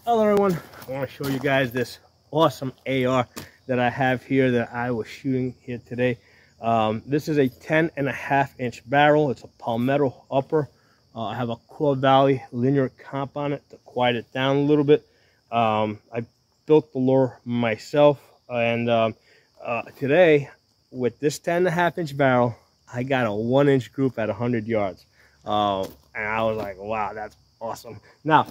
Hello everyone, I want to show you guys this awesome AR that I have here that I was shooting here today. This is a 10.5-inch barrel. It's a Palmetto upper. I have a Core Valley linear comp on it to quiet it down a little bit. I built the lure myself, and today with this 10.5-inch barrel, I got a 1-inch group at 100 yards. And I was like, wow, that's awesome. Now,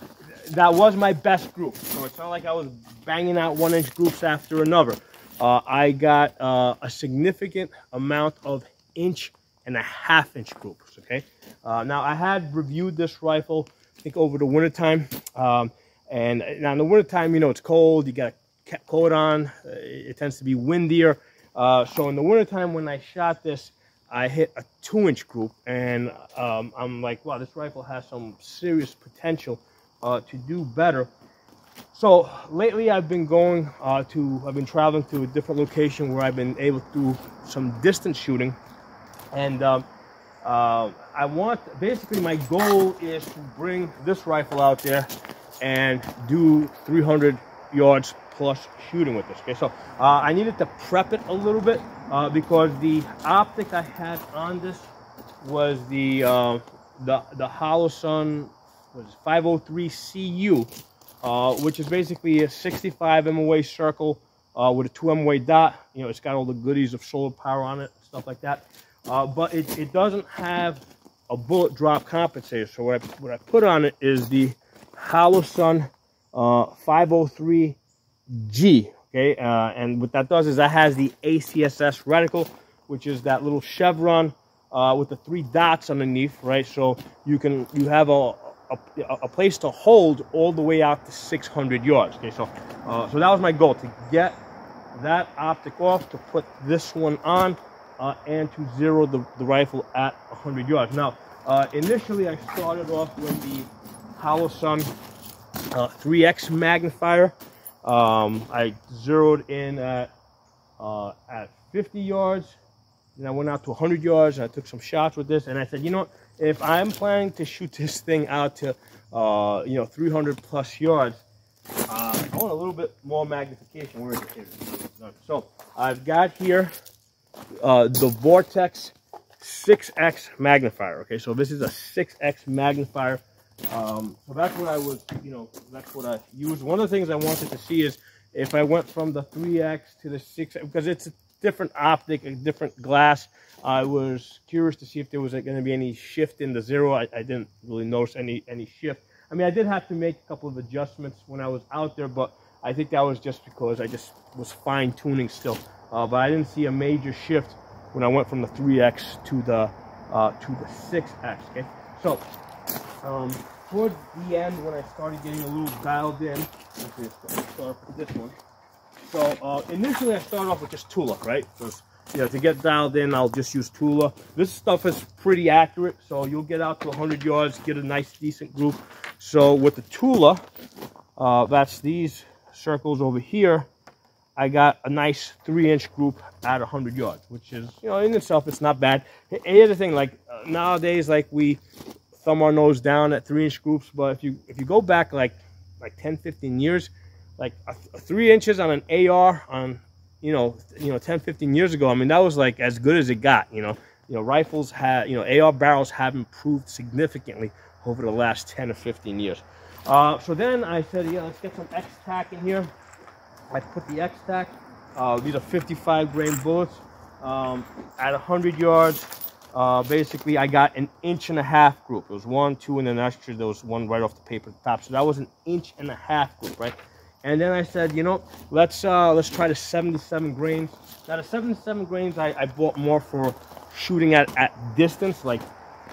that was my best group, so it's not like I was banging out 1-inch groups after another. I got a significant amount of 1.5-inch groups, okay? Now, I had reviewed this rifle, I think, over the wintertime. And now in the wintertime, you know, it's cold, you got a coat on, it tends to be windier. So in the wintertime, when I shot this, I hit a 2-inch group, and I'm like, wow, this rifle has some serious potential to do better. So lately I've been going I've been traveling to a different location where I've been able to do some distance shooting. And basically my goal is to bring this rifle out there and do 300 yards plus shooting with this. Okay, so I needed to prep it a little bit because the optic I had on this was the Holosun was 503 CU, which is basically a 65 MOA circle with a 2 MOA dot. You know, it's got all the goodies of solar power on it, stuff like that. But it doesn't have a bullet drop compensator. So what I put on it is the Holosun 503 G, okay, and what that does is that has the ACSS reticle, which is that little chevron with the 3 dots underneath, right? So you have a place to hold all the way out to 600 yards. Okay, so so that was my goal, to get that optic off, to put this one on, and to zero the rifle at 100 yards. Now, initially I started off with the Holosun 3X magnifier. I zeroed in at 50 yards, and I went out to 100 yards, and I took some shots with this, and I said, you know what, if I'm planning to shoot this thing out to, 300 plus yards, I want a little bit more magnification. Where is it? So I've got here the Vortex 6X magnifier. Okay, so this is a 6X magnifier. So that's what I was, that's what I used. One of the things I wanted to see is if I went from the 3X to the 6X, because it's a different optic, a different glass. I was curious to see if there was going to be any shift in the zero. I didn't really notice any shift. I mean, I did have to make a couple of adjustments when I was out there, but I think that was just because I just was fine-tuning still. But I didn't see a major shift when I went from the 3X to the 6X. Okay, so towards the end, when I started getting a little dialed in, let's start with this one. So initially I started off with just Tula, right? Because to get dialed in, I'll just use Tula. This stuff is pretty accurate, so you'll get out to 100 yards, get a nice decent group. So with the Tula, that's these circles over here, I got a nice 3-inch group at 100 yards, which is, in itself, it's not bad. Here's the thing, like nowadays, like we thumb our nose down at 3-inch groups, but if you go back like 10-15 years, like 3 inches on an AR on 10-15 years ago, I mean, that was like as good as it got. Rifles have, AR barrels have improved significantly over the last 10 or 15 years. So then I said, yeah, let's get some X-Tac in here. I put the X-Tac. These are 55 grain bullets at 100 yards. Basically, I got an 1.5-inch group. It was 1, 2, and then actually there was one right off the paper at the top. So that was an 1.5-inch group, right? And then I said, let's try the 77 grains. Now the 77 grains I bought more for shooting at distance, like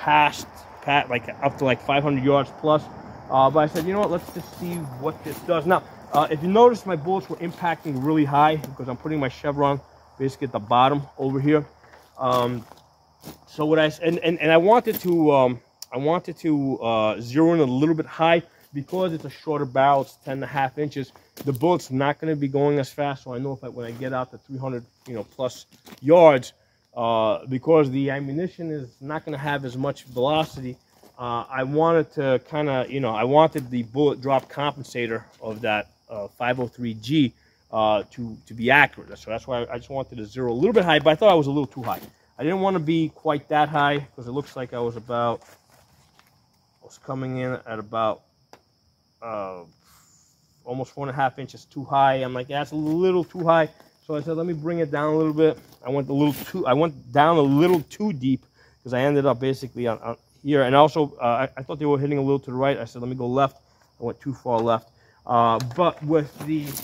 like up to like 500 yards plus. But I said, let's just see what this does. Now, if you notice, my bullets were impacting really high because I'm putting my chevron basically at the bottom over here. So what I wanted to zero in a little bit high because it's a shorter barrel. It's 10.5 inches. The bullet's not going to be going as fast. So I know when I get out to 300 plus yards, because the ammunition is not going to have as much velocity, I wanted to kind of, you know, I wanted the bullet drop compensator of that 503G to be accurate. So that's why I just wanted to zero a little bit high, but I thought I was a little too high. I didn't want to be quite that high because it looks like I was coming in at about almost 4.5 inches too high. I'm like, that's a little too high. So I said, let me bring it down a little bit. I went down a little too deep because I ended up basically on here. And also, I thought they were hitting a little to the right. I said, let me go left. I went too far left. But with these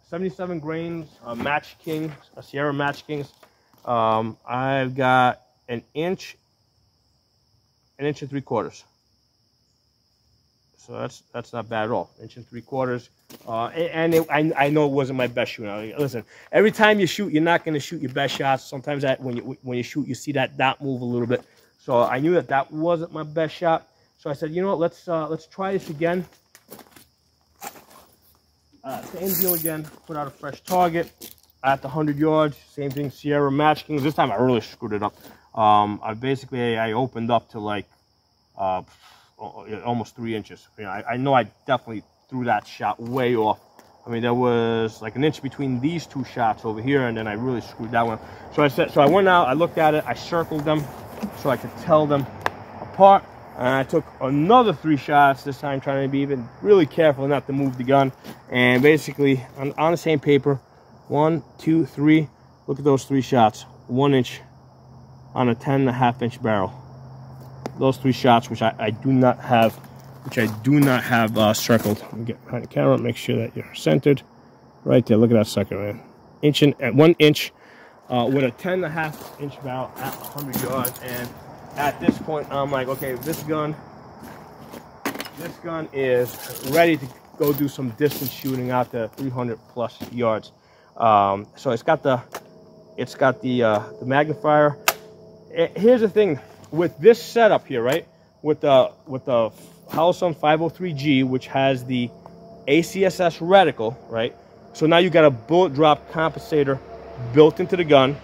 77 grains Match Kings, Sierra Match Kings, I've got an inch and 3/4. So that's not bad at all. 1 3/4. I know it wasn't my best shoot. Now, listen, every time you shoot, you're not going to shoot your best shots. Sometimes when you shoot, you see that dot move a little bit. So I knew that wasn't my best shot. So I said, you know what? Let's try this again. Same deal again. Put out a fresh target at the 100 yards. Same thing. Sierra Match Kings. This time I really screwed it up. I opened up to like almost 3 inches. You know, I know I definitely threw that shot way off. I mean, there was like an inch between these two shots over here, and then I really screwed that one. So I went out, I looked at it, I circled them so I could tell them apart, and I took another 3 shots, this time trying to be even really careful not to move the gun. And basically, on the same paper, 1, 2, 3, look at those 3 shots, 1 inch on a 10.5 inch barrel. Those 3 shots, which I do not have, circled. Let me get behind the camera, make sure that you're centered. Right there, look at that sucker, man. 1 inch with a 10.5 inch barrel at 100 yards. And at this point, I'm like, okay, this gun is ready to go do some distance shooting out to 300 plus yards. So it's got the magnifier. Here's the thing with this setup here, right? With the Holosun 503G, which has the ACSS reticle, right? So now you got a bullet drop compensator built into the gun,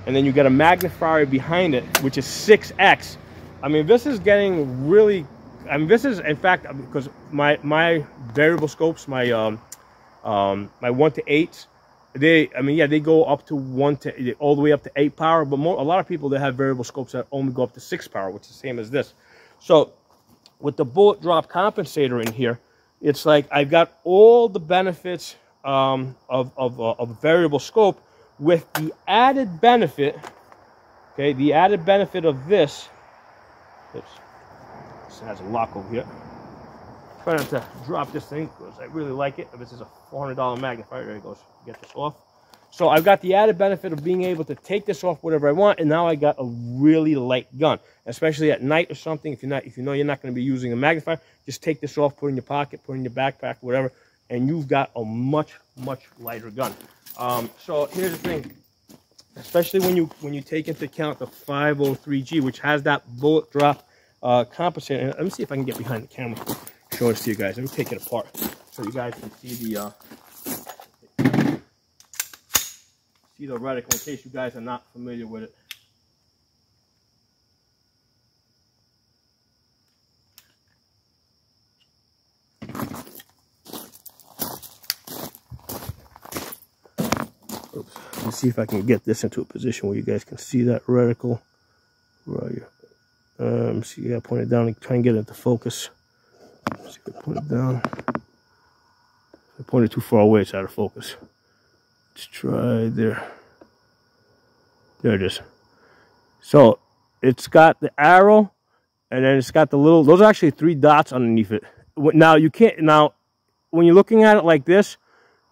and then you got a magnifier behind it, which is 6x. I mean, this is getting really. I mean, this is in fact because my variable scopes, my 1 to 8. They go up to all the way up to 8 power, but a lot of people that have variable scopes that only go up to 6 power, which is the same as this. So with the bullet drop compensator in here, it's like I've got all the benefits of a variable scope with the added benefit. Okay, the added benefit of this. Oops, this has a lock over here. Try not to drop this thing because I really like it. This is a $400 magnifier. There it goes. Get this off. So I've got the added benefit of being able to take this off whatever I want, and now I got a really light gun, especially at night or something. If you know you're not going to be using a magnifier, just take this off, put it in your pocket, put it in your backpack, whatever, and you've got a much lighter gun. So here's the thing, especially when you take into account the 503G, which has that bullet drop compensator. And let me see if I can get behind the camera. Show this to you guys. Let me take it apart so you guys can see the reticle in case you guys are not familiar with it. Oops. Let's see if I can get this into a position where you guys can see that reticle. Where are you? See, you gotta point it down and try and get it into focus. See if I can point it down. If I point it too far away, it's out of focus. Let's try there. There it is. So it's got the arrow, and then it's got the little. Those are actually 3 dots underneath it. Now you can't. Now, when you're looking at it like this,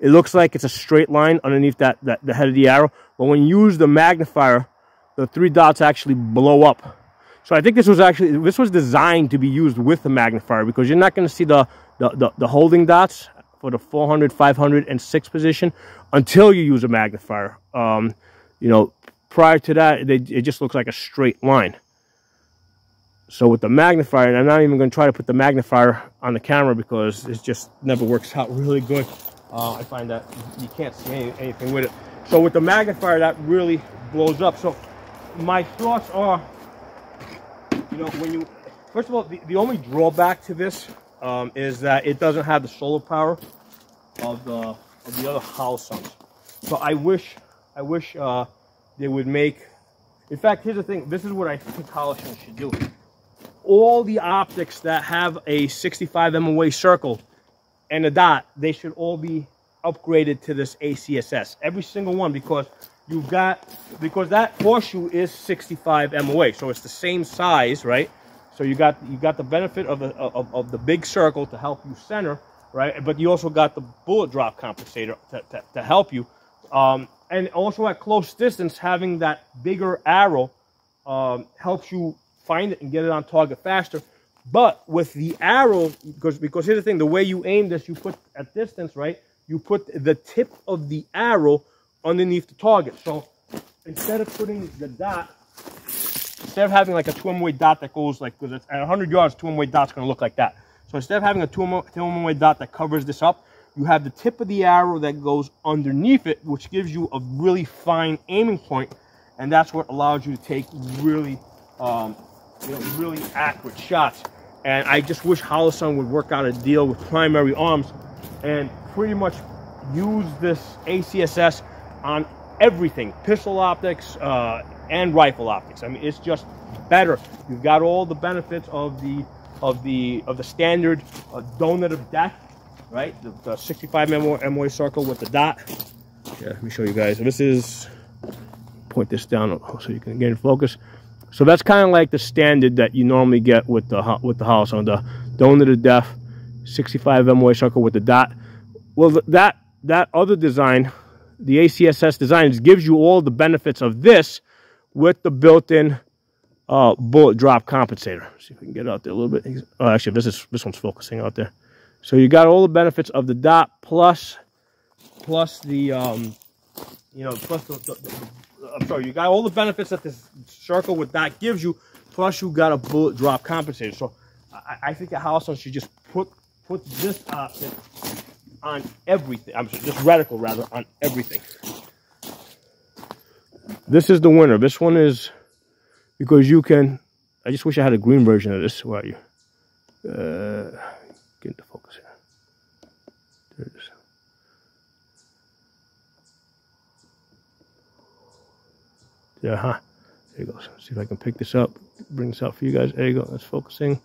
it looks like it's a straight line underneath the head of the arrow. But when you use the magnifier, the 3 dots actually blow up. So I think this was designed to be used with the magnifier because you're not going to see the holding dots for the 400, 500, and 6 position until you use a magnifier. You know, prior to that, it just looks like a straight line. So with the magnifier, and I'm not even going to try to put the magnifier on the camera because it just never works out really good. I find that you can't see anything with it. So with the magnifier, that really blows up. So my thoughts are, you know, when you, first of all, the only drawback to this is that it doesn't have the solar power of the other Holosuns. So I wish they would make. In fact, here's the thing. This is what I think Holosun should do. All the optics that have a 65 MOA circle and a dot, they should all be upgraded to this ACSS. Every single one, because that horseshoe is 65 MOA, so it's the same size, right? So you got the benefit of the big circle to help you center, right? But you also got the bullet drop compensator to help you. And also at close distance, having that bigger arrow helps you find it and get it on target faster. But with the arrow, because here's the thing, the way you aim this, you put at distance, right? You put the tip of the arrow underneath the target. So instead of putting the dot, instead of having like a 2-MOA dot that goes like, because at 100 yards, 2-MOA dot's going to look like that. So instead of having a 2-MOA dot that covers this up, you have the tip of the arrow that goes underneath it, which gives you a really fine aiming point, and that's what allows you to take really, really accurate shots. And I just wish Holosun would work out a deal with Primary Arms and pretty much use this ACSS on everything, pistol optics and rifle optics. I mean, it's just better. You've got all the benefits of the standard donut of death, right? The 65 MOA circle with the dot. Yeah, let me show you guys. So this is, point this down so you can get in focus. So that's kind of like the standard that you normally get with the Holosun, the donut of death, 65 MOA circle with the dot. Well, that other design, the ACSS design, gives you all the benefits of this with the built-in bullet drop compensator. See if we can get it out there a little bit. Oh, actually, this one's focusing out there. So you got all the benefits of the dot plus the I'm sorry, you got all the benefits that this circle with dot gives you, plus you got a bullet drop compensator. So I think that Holosun should just put this optic on everything. I'm sorry, this reticle rather on everything. This is the winner. This one is, because you can. I just wish I had a green version of this. Where are you? Get into focus here. There it is. Yeah, huh? There you go. See if I can pick this up. Bring this out for you guys. There you go. That's focusing.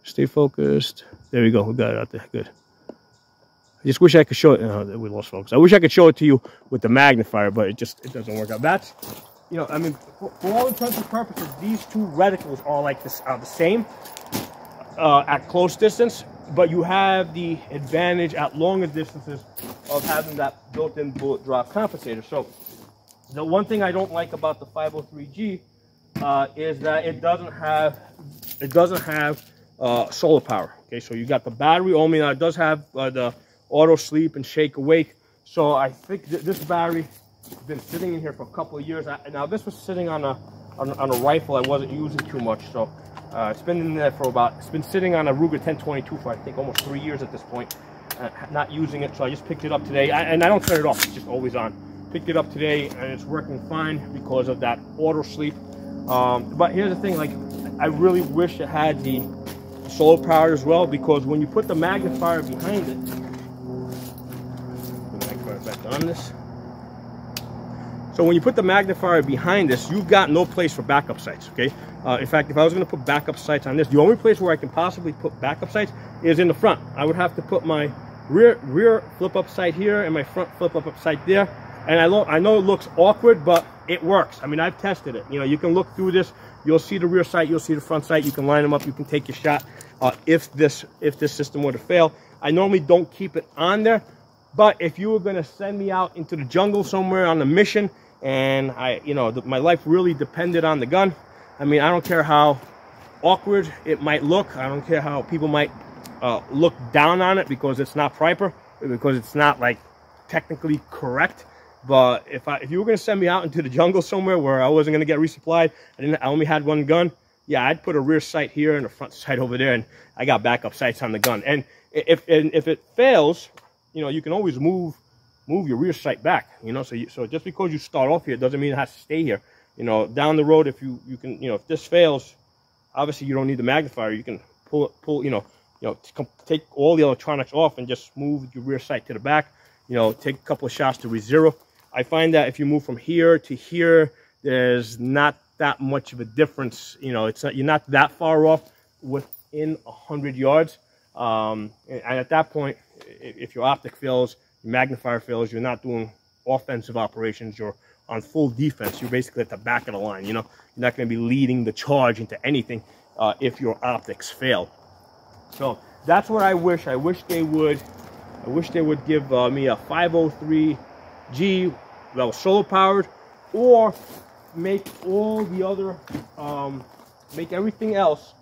Stay focused. There we go. We got it out there. Good. I just wish I could show it. No, we lost focus. I wish I could show it to you with the magnifier, but it doesn't work out. That's, I mean, for all intents and purposes, these two reticles are like this, are the same at close distance, but you have the advantage at longer distances of having that built-in bullet drop compensator. So the one thing I don't like about the 503G is that it doesn't have solar power. Okay, so you got the battery only. Now it does have the auto sleep and shake awake. So I think this battery has been sitting in here for a couple of years. Now this was sitting on a rifle I wasn't using too much, so it's been in there for it's been sitting on a Ruger 1022 for I think almost 3 years at this point, not using it. So I just picked it up today, and I don't turn it off. It's just always on. Picked it up today, and it's working fine because of that auto sleep. But here's the thing: like, I really wish it had the solar power as well, because when you put the magnifier behind it, put the magnifier back on this. So when you put the magnifier behind this, you've got no place for backup sights. Okay. In fact, if I was going to put backup sights on this, the only place where I can possibly put backup sights is in the front. I would have to put my rear flip-up sight here and my front flip-up sight there. And I know it looks awkward, but it works. I mean, I've tested it. You can look through this. You'll see the rear sight. You'll see the front sight. You can line them up. You can take your shot if this system were to fail. I normally don't keep it on there, but if you were going to send me out into the jungle somewhere on a mission, and my life really depended on the gun, I mean, I don't care how awkward it might look. I don't care how people might look down on it because it's not proper, because it's not like technically correct. But if you were going to send me out into the jungle somewhere where I wasn't going to get resupplied, I only had one gun, yeah, I'd put a rear sight here and a front sight over there, and I got backup sights on the gun. And if it fails, you can always move your rear sight back. So just because you start off here doesn't mean it has to stay here. Down the road, if you can, if this fails, obviously you don't need the magnifier. You can pull, take all the electronics off and just move your rear sight to the back. Take a couple of shots to re-zero. I find that if you move from here to here, there's not that much of a difference. You're not that far off within 100 yards. And at that point, if your optic fails, your magnifier fails, you're not doing offensive operations. You're on full defense. You're basically at the back of the line. You're not going to be leading the charge into anything if your optics fail. So that's what I wish. I wish they would give me a 503G that was solar powered, or make all the other, make everything else,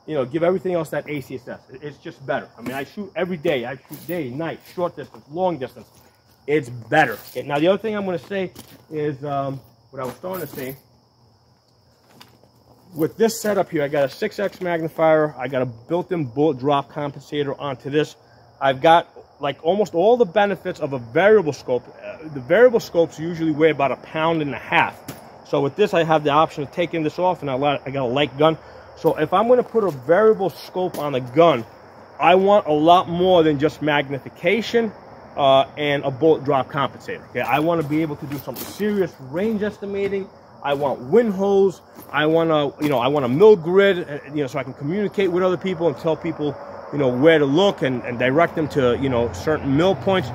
give everything else that ACSS. It's just better. I mean, I shoot every day. I shoot day, night, short distance, long distance. It's better. Okay, now, the other thing I'm going to say is what I was starting to say. With this setup here, I got a 6X magnifier. I got a built-in bullet drop compensator onto this. I've got like almost all the benefits of a variable scope. The variable scopes usually weigh about 1.5 pounds. So with this, I have the option of taking this off, and I got a light gun. So if I'm going to put a variable scope on a gun, I want a lot more than just magnification and a bullet drop compensator. Okay, I want to be able to do some serious range estimating. I want wind holes. I want a mill grid, so I can communicate with other people and tell people, where to look and direct them to, certain mill points.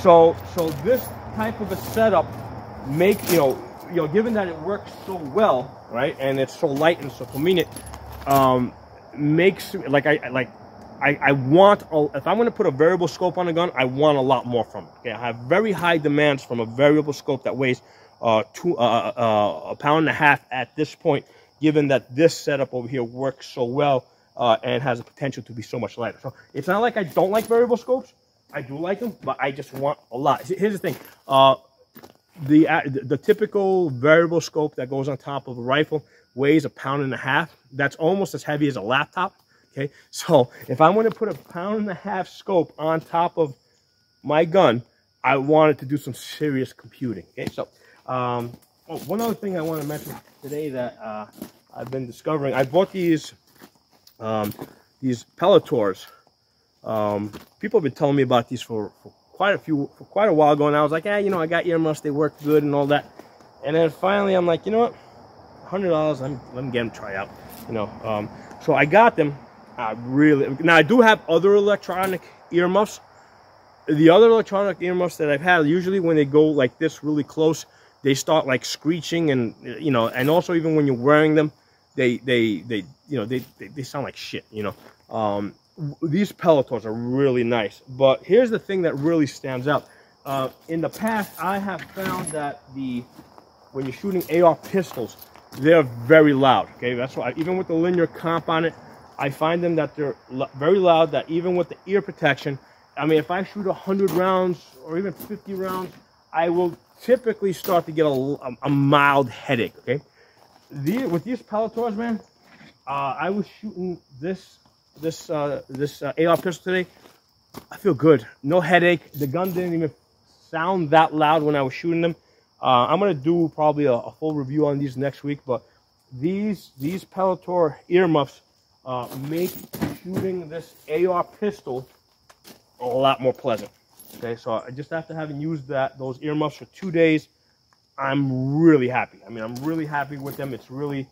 So this type of a setup makes, given that it works so well, right, and it's so light and so convenient, makes I want, if I'm going to put a variable scope on a gun, I want a lot more from it. Okay, I have very high demands from a variable scope that weighs 1.5 pounds at this point, given that this setup over here works so well and has the potential to be so much lighter. So it's not like I don't like variable scopes. I do like them, but I just want a lot. Here's the thing. The typical variable scope that goes on top of a rifle weighs 1.5 pounds. That's almost as heavy as a laptop. Okay, so if I'm going to put 1.5 pound scope on top of my gun, I want it to do some serious computing. Okay, so one other thing I want to mention today that I've been discovering. I bought these Pelletors. People have been telling me about these for quite a while ago, and I was like, I got earmuffs, they work good and all that. And then finally, I'm like, you know what, $100, let me get them try out. So I got them. Now I do have other electronic earmuffs. The other electronic earmuffs that I've had, usually when they go like this really close, they start like screeching, and and also even when you're wearing them, they sound like shit. These Pelletors are really nice, but here's the thing that really stands out. In the past, I have found that when you're shooting AR pistols, they're very loud. Okay, that's why even with the linear comp on it, I find them that they're very loud. That even with the ear protection, I mean, if I shoot 100 rounds or even 50 rounds, I will typically start to get a mild headache. Okay, with these Pelletors, man, I was shooting this AR pistol today. I feel good, no headache. The gun didn't even sound that loud when I was shooting them. I'm gonna do probably a full review on these next week, but these Pelletor earmuffs make shooting this AR pistol a lot more pleasant. Okay, so I just after having used those earmuffs for 2 days, I'm really happy. I mean, I'm really happy with them. It's really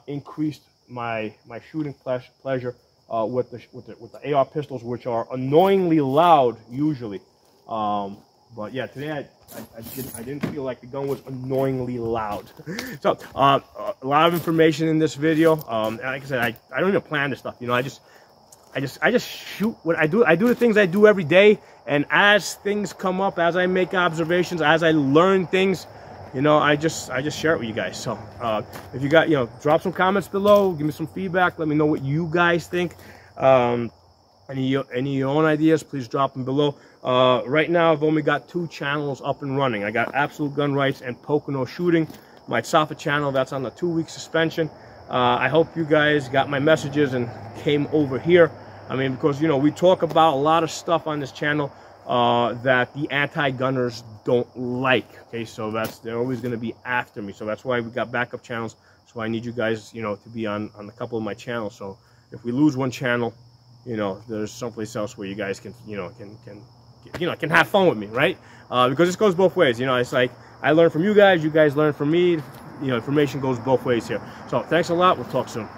increased my shooting pleasure with the AR pistols, which are annoyingly loud usually. But yeah, today I didn't feel like the gun was annoyingly loud. So a lot of information in this video. Like I said, I don't even plan this stuff. I just shoot what I do. I do the things I do every day, and as things come up, as I make observations, as I learn things, I just share it with you guys. So if you got, drop some comments below, give me some feedback, let me know what you guys think. Any of your own ideas, please drop them below. Right now, I've only got 2 channels up and running. I got Absolute Gun Rights and Pocono Shooting. My Safa channel, that's on the 2-week suspension. I hope you guys got my messages and came over here. I mean, because, we talk about a lot of stuff on this channel that the anti-gunners don't like. Okay, so they're always going to be after me. So that's why we got backup channels, so That's why I need you guys, you know, to be on a couple of my channels. So if we lose one channel, you know, there's someplace else where you guys can, you know, can have fun with me, right? Because this goes both ways. You know, it's like I learn from you guys learn from me. You know, information goes both ways here. So thanks a lot. We'll talk soon.